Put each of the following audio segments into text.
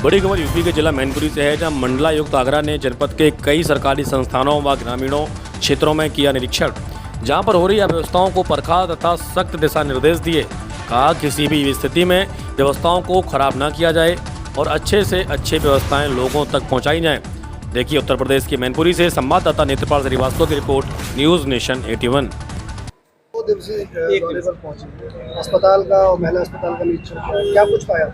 बड़ी खबर यूपी के जिला मैनपुरी से है, जहां मंडलायुक्त आगरा ने जनपद के कई सरकारी संस्थानों व ग्रामीणों क्षेत्रों में किया निरीक्षण। जहां पर हो रही अव्यवस्थाओं को परखा तथा सख्त दिशा निर्देश दिए। कहा किसी भी स्थिति में व्यवस्थाओं को खराब न किया जाए और अच्छे से अच्छी व्यवस्थाएं लोगों तक पहुंचाई जाएं। देखिए उत्तर प्रदेश के मैनपुरी से संवाददाता नेत्रपाल श्रीवास्तव की रिपोर्ट, न्यूज़ नेशन 81। 2 दिवसीय दौरे पर पहुंचे अस्पताल का और महिला अस्पताल का निरीक्षण किया, क्या कुछ पाया?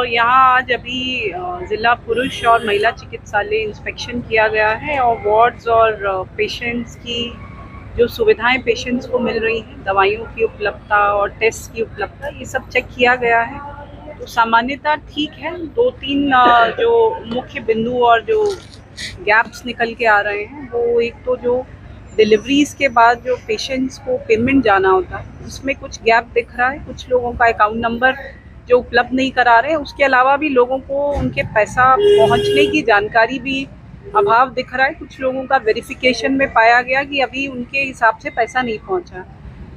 यहाँ आज अभी ज़िला पुरुष और महिला चिकित्सालय इंस्पेक्शन किया गया है और वार्ड्स और पेशेंट्स की जो सुविधाएं पेशेंट्स को मिल रही हैं, दवाइयों की उपलब्धता और टेस्ट की उपलब्धता, ये सब चेक किया गया है। तो सामान्यतः ठीक है। 2-3 जो मुख्य बिंदु और जो गैप्स निकल के आ रहे हैं, वो एक तो जो डिलीवरीज के बाद जो पेशेंट्स को पेमेंट जाना होता है, उसमें कुछ गैप दिख रहा है। कुछ लोगों का अकाउंट नंबर जो उपलब्ध नहीं करा रहे हैं, उसके अलावा भी लोगों को उनके पैसा पहुंचने की जानकारी भी अभाव दिख रहा है। कुछ लोगों का वेरिफिकेशन में पाया गया कि अभी उनके हिसाब से पैसा नहीं पहुंचा।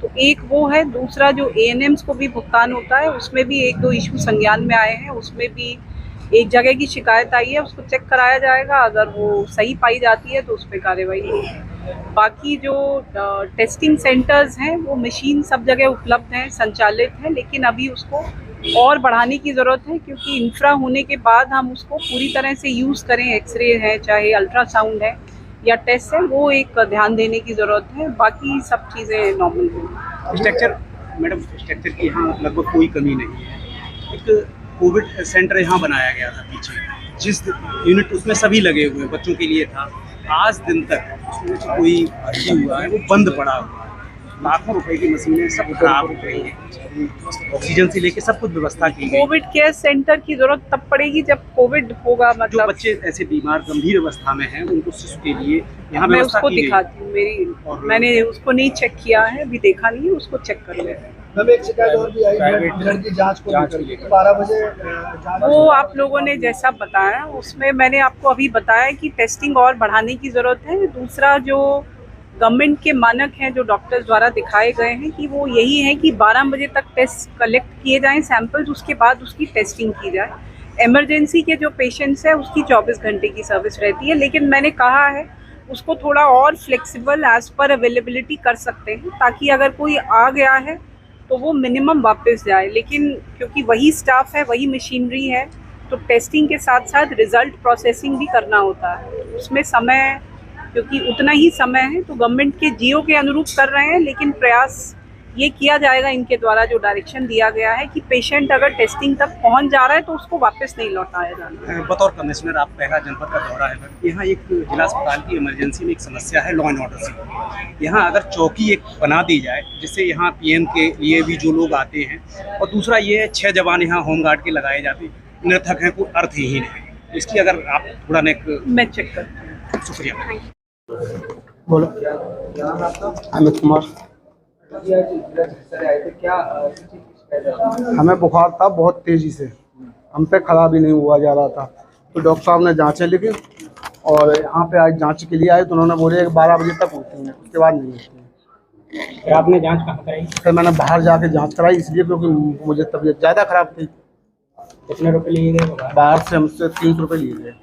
तो एक वो है। दूसरा जो ANMs को भी भुगतान होता है, उसमें भी 1-2 इशू संज्ञान में आए हैं। उसमें भी एक जगह की शिकायत आई है, उसको चेक कराया जाएगा। अगर वो सही पाई जाती है तो उस पर कार्रवाई होगी। बाकी जो टेस्टिंग सेंटर्स हैं, वो मशीन सब जगह उपलब्ध हैं, संचालित हैं, लेकिन अभी उसको और बढ़ाने की ज़रूरत है, क्योंकि इंफ्रा होने के बाद हम उसको पूरी तरह से यूज़ करें। एक्सरे है, चाहे अल्ट्रासाउंड है या टेस्ट है, वो एक ध्यान देने की ज़रूरत है। बाकी सब चीज़ें नॉर्मल हैं। स्ट्रक्चर मैडम, स्ट्रक्चर की यहाँ लगभग कोई कमी नहीं है। एक कोविड सेंटर यहाँ बनाया गया था पीछे, जिस यूनिट उसमें सभी लगे हुए बच्चों के लिए था। आज दिन तक उसमें कोई भर्ती हुआ है, वो बंद पड़ा हुआ है। लाखों रुपए की मशीनें सब खराब हो गई हैं। ऑक्सीजन से लेके सब कुछ व्यवस्था की गई। कोविड केयर सेंटर की जरूरत तब पड़ेगी जब कोविड होगा। मतलब जो बच्चे ऐसे बीमार गंभीर अवस्था में हैं, उनको शिशु के लिए यहाँ मैं व्यवस्था उसको की गई। दिखाती हूँ। मैंने उसको नहीं चेक किया है, अभी देखा नहीं है, उसको चेक कर ले। मैम, एक शिकायत और भी आई, ब्लड की जांच को लेकर 12 बजे वो आप लोगों ने जैसा बताया, उसमें मैंने आपको अभी बताया कि टेस्टिंग और बढ़ाने की ज़रूरत है। दूसरा जो गवर्नमेंट के मानक हैं, जो डॉक्टर्स द्वारा दिखाए गए हैं, कि वो यही है कि 12 बजे तक टेस्ट कलेक्ट किए जाएं, सैंपल्स, उसके बाद उसकी टेस्टिंग की जाए। इमरजेंसी के जो पेशेंट्स हैं, उसकी 24 घंटे की सर्विस रहती है, लेकिन मैंने कहा है उसको थोड़ा और फ्लेक्सिबल एज पर अवेलेबिलिटी कर सकते हैं, ताकि अगर कोई आ गया है तो वो मिनिमम वापस जाए। लेकिन क्योंकि वही स्टाफ है, वही मशीनरी है, तो टेस्टिंग के साथ साथ रिज़ल्ट प्रोसेसिंग भी करना होता है। उसमें समय, क्योंकि उतना ही समय है, तो गवर्नमेंट के जियो के अनुरूप कर रहे हैं। लेकिन प्रयास ये किया जाएगा इनके द्वारा, जो डायरेक्शन दिया गया है, कि पेशेंट अगर टेस्टिंग तक पहुंच जा रहा है तो उसको वापस नहीं लौटाया जाना। बतौर कमिश्नर आप पहला जनपद का दौरा है। यहाँ एक जिला अस्पताल की इमरजेंसी में एक समस्या है लॉ एंड ऑर्डर से। यहाँ अगर चौकी एक बना दी जाए, जिससे यहाँ PM के लिए भी जो लोग आते हैं, और दूसरा ये 6 जवान यहाँ होमगार्ड के लगाए जाते निरर्थक हैं, कोई अर्थहीन है। इसकी अगर आप थोड़ा मैं चेक करती हूँ। शुक्रिया। बोलो। अमित कुमार। हमें बुखार था बहुत तेजी से, हम पे खराब ही नहीं हुआ जा रहा था। तो डॉक्टर साहब ने जांचें लिखी और यहाँ पे आज जांच के लिए आए, तो उन्होंने बोले 12 बजे तक होती हैं, उसके बाद नहीं होती हैं। फिर आपने जांच कहाँ कराई? फिर मैंने बाहर जाके जांच कराई, इसलिए क्योंकि मुझे तबीयत ज़्यादा खराब थी। कितने रुपए लिए गए? बाहर से हमसे 300 रुपये लिए गए।